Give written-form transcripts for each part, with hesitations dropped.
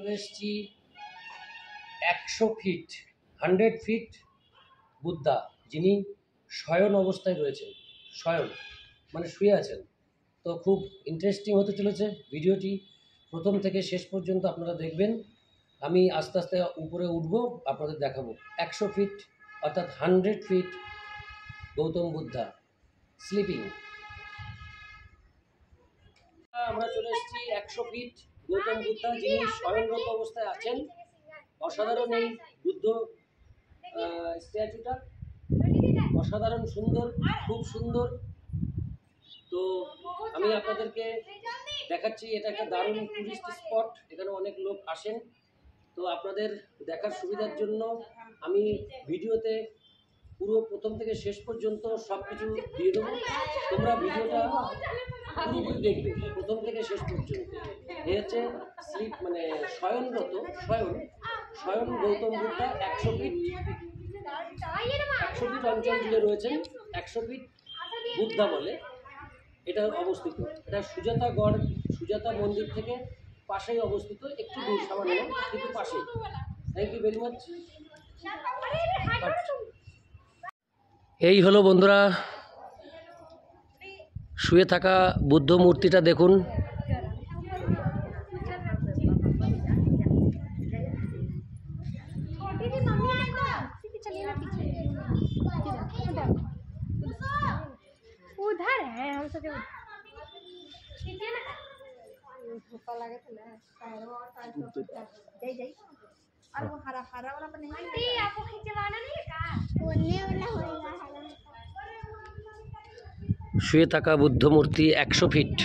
চলে এসেছি 100 fit 100 fit Buddha, যিনি শয়ন অবস্থায় রয়েছেন। শয়ন মানে শুয়ে আছেন। তো খুব ইন্টারেস্টিং হতে চলেছে ভিডিওটি, প্রথম থেকে শেষ পর্যন্ত আপনারা দেখবেন। আমি আস্তে আস্তে উপরে উঠবো, আপনাদের দেখাবো 100 ফিট অর্থাৎ 100 ফিট গৌতম বুদ্ধা স্লিপিং। আমরা চলে এসেছি 100 ফিট গৌতম বুদ্ধা, যিনি শয়নরত অবস্থায় আছেন। অসাধারণ এই বুদ্ধ স্ট্যাচুটা, অসাধারণ সুন্দর, খুব সুন্দর। তো আমি আপনাদেরকে দেখাচ্ছি, এটা একটা দারুণ টুরিস্ট স্পট, এখানে অনেক লোক আসেন। তো আপনাদের দেখার সুবিধার জন্য আমি ভিডিওতে পুরো প্রথম থেকে শেষ পর্যন্ত সব কিছু দিয়ে দেবো। তোমরা ভিডিওটা পুরোপুরি দেখবে প্রথম থেকে শেষ পর্যন্ত। এই হচ্ছে স্লিপ মানে শয়নরত, শয়ন গৌতম বুদ্ধা 100 ফিট অঞ্চল জুড়ে রয়েছেন। 100 ফিট বুদ্ধা বলে এটা অবস্থিত। এটা সুজাতা মন্দির থেকে পাশেই অবস্থিত, একটু দূর সামান্য, কিন্তু পাশেই। Thank you very much. এই হলো বন্ধুরা শুয়ে থাকা বুদ্ধ মূর্তিটা, দেখুন। उधर है हम सोचे और वो हरा हरा वाला पर नहीं आपको खिंचवाना नहीं है का बोलने वाला होगा हरा। শুয়ে থাকা বুদ্ধ মূর্তি 100 ফিট,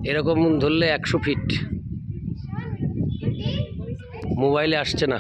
এরকম ধরলে 100 ফিট। মোবাইলে আসছে না।